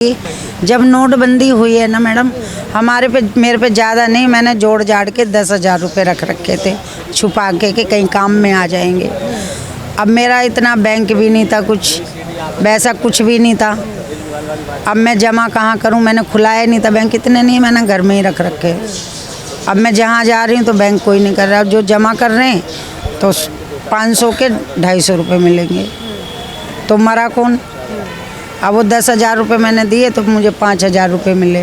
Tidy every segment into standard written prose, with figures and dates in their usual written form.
जब नोटबंदी हुई है ना मैडम, मेरे पे ज़्यादा नहीं, मैंने जोड़ जाड़ के 10,000 रुपये रख रखे थे छुपा के कि कहीं काम में आ जाएंगे। अब मेरा इतना बैंक भी नहीं था, कुछ वैसा कुछ भी नहीं था। अब मैं जमा कहाँ करूँ, मैंने खुलाया नहीं था बैंक, इतने नहीं, मैंने घर में ही रख रखे। अब मैं जहाँ जा रही हूँ तो बैंक कोई नहीं कर रहा, जो जमा कर रहे हैं तो 500 के 250 रुपये मिलेंगे, तो मरा कौन। अब वो 10,000 रुपये मैंने दिए तो मुझे 5,000 रुपये मिले।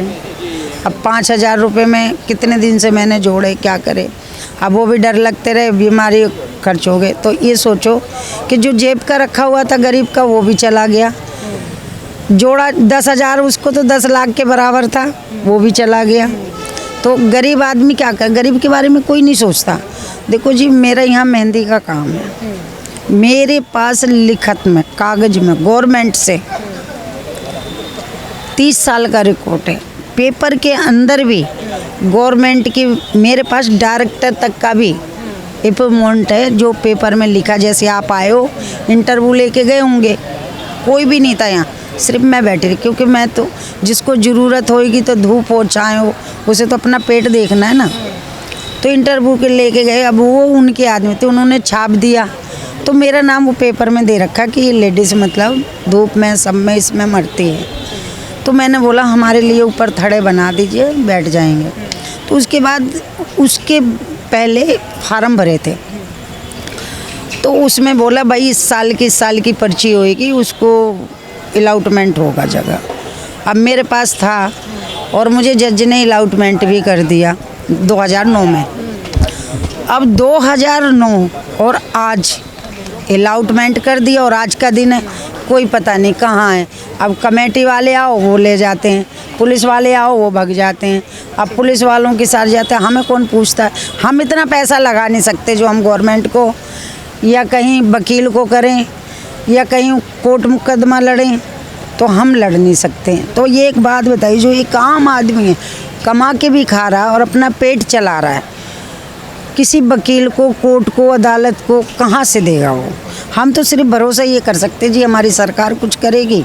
अब 5,000 रुपये में कितने दिन से मैंने जोड़े, क्या करे। अब वो भी डर लगते रहे, बीमारी खर्च हो गए। तो ये सोचो कि जो जेब का रखा हुआ था गरीब का, वो भी चला गया। जोड़ा 10,000, उसको तो 10 लाख के बराबर था, वो भी चला गया। तो गरीब आदमी क्या करे, गरीब के बारे में कोई नहीं सोचता। देखो जी, मेरा यहाँ मेहंदी का काम है, मेरे पास लिखत में कागज में गवर्नमेंट से 30 साल का रिकॉर्ड है। पेपर के अंदर भी गवर्नमेंट की, मेरे पास डायरेक्टर तक का भी अपॉइंटमेंट है, जो पेपर में लिखा। जैसे आप आए हो, इंटरव्यू लेके गए होंगे, कोई भी नहीं था यहाँ, सिर्फ मैं बैठी रही, क्योंकि मैं तो जिसको ज़रूरत होगी तो धूप हो छाए हो, उसे तो अपना पेट देखना है ना। तो इंटरव्यू के लेके गए, अब वो उनके आदमी थे, उन्होंने छाप दिया, तो मेरा नाम वो पेपर में दे रखा कि ये लेडीज़ मतलब धूप में सब में इसमें मरती है। तो मैंने बोला हमारे लिए ऊपर थड़े बना दीजिए, बैठ जाएंगे। तो उसके बाद उसके पहले फार्म भरे थे, तो उसमें बोला भाई इस साल की पर्ची होएगी, उसको अलॉटमेंट होगा जगह। अब मेरे पास था और मुझे जज ने अलॉटमेंट भी कर दिया 2009 में। अब 2009 और आज अलॉटमेंट कर दिया, और आज का दिन है, कोई पता नहीं कहाँ है। अब कमेटी वाले आओ वो ले जाते हैं, पुलिस वाले आओ वो भाग जाते हैं। अब पुलिस वालों के साथ जाते हैं, हमें कौन पूछता है। हम इतना पैसा लगा नहीं सकते जो हम गवर्नमेंट को या कहीं वकील को करें या कहीं कोर्ट मुकदमा लड़ें, तो हम लड़ नहीं सकते। तो ये एक बात बताइए, जो एक आम आदमी है, कमा के भी खा रहा है और अपना पेट चला रहा है, किसी वकील को, कोर्ट को, अदालत को कहाँ से देगा वो। हम तो सिर्फ भरोसा ये कर सकते जी हमारी सरकार कुछ करेगी,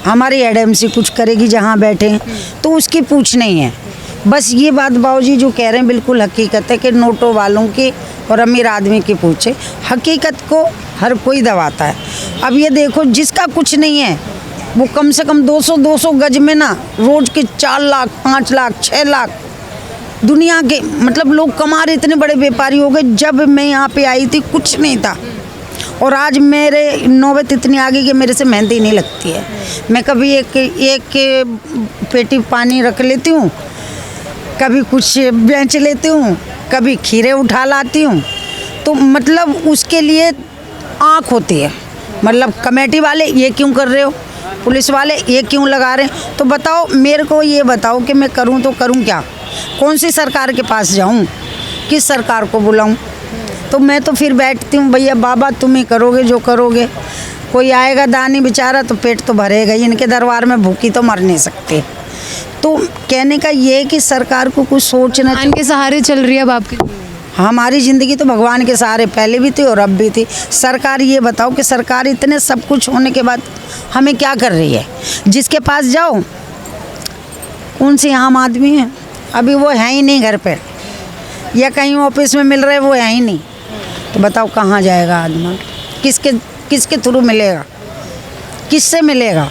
हमारी एडएमसी कुछ करेगी जहाँ बैठे हैं, तो उसकी पूछ नहीं है। बस ये बात बाबूजी जो कह रहे हैं बिल्कुल हकीकत है कि नोटों वालों की और अमीर आदमी की पूछे, हकीकत को हर कोई दबाता है। अब ये देखो, जिसका कुछ नहीं है वो कम से कम 200 गज में ना रोज के 4 लाख 5 लाख 6 लाख दुनिया के मतलब लोग कमा रहे, इतने बड़े व्यापारी हो गए। जब मैं यहाँ पे आई थी कुछ नहीं था, और आज मेरे नौबत इतनी आ गई कि मेरे से मेहंदी नहीं लगती है। मैं कभी एक पेटी पानी रख लेती हूँ, कभी कुछ बेच लेती हूँ, कभी खीरे उठा लाती हूँ। तो मतलब उसके लिए आँख होती है, मतलब कमेटी वाले ये क्यों कर रहे हो, पुलिस वाले ये क्यों लगा रहे हैं। तो बताओ, मेरे को ये बताओ कि मैं करूँ तो करूँ क्या, कौन सी सरकार के पास जाऊँ, किस सरकार को बुलाऊँ। तो मैं तो फिर बैठती हूँ, भैया बाबा तुम ही करोगे जो करोगे। कोई आएगा दानी बेचारा तो पेट तो भरेगा ही, इनके दरबार में भूखी तो मर नहीं सकते। तो कहने का ये है कि सरकार को कुछ सोचना चाहिए। के सहारे चल रही है अब आपकी हमारी ज़िंदगी तो भगवान के सहारे पहले भी थी और अब भी थी। सरकार ये बताओ कि सरकार इतने सब कुछ होने के बाद हमें क्या कर रही है। जिसके पास जाओ, कौन सी आम आदमी है, अभी वो है ही नहीं घर पे, या कहीं ऑफिस में मिल रहे वो है ही नहीं। तो बताओ कहाँ जाएगा आदमी, किसके थ्रू मिलेगा, किससे मिलेगा,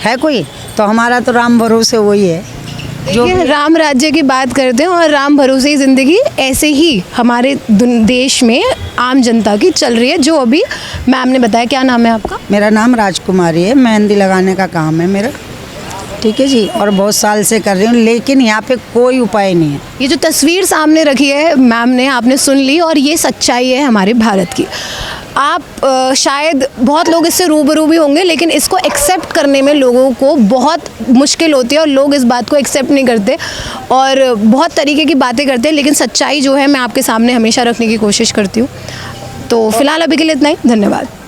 है कोई। तो हमारा तो राम भरोसे वही है जो राम राज्य की बात करते हैं, और राम भरोसे ही ज़िंदगी ऐसे ही हमारे देश में आम जनता की चल रही है, जो अभी मैम ने बताया। क्या नाम है आपका? मेरा नाम राजकुमारी है, मेहंदी लगाने का काम है मेरा, ठीक है जी, और बहुत साल से कर रही हूँ, लेकिन यहाँ पे कोई उपाय नहीं है। ये जो तस्वीर सामने रखी है मैम ने, आपने सुन ली, और ये सच्चाई है हमारे भारत की। आप शायद बहुत लोग इससे रूबरू भी होंगे, लेकिन इसको एक्सेप्ट करने में लोगों को बहुत मुश्किल होती है, और लोग इस बात को एक्सेप्ट नहीं करते और बहुत तरीके की बातें करते हैं। लेकिन सच्चाई जो है मैं आपके सामने हमेशा रखने की कोशिश करती हूँ। तो फिलहाल अभी के लिए इतना ही, धन्यवाद।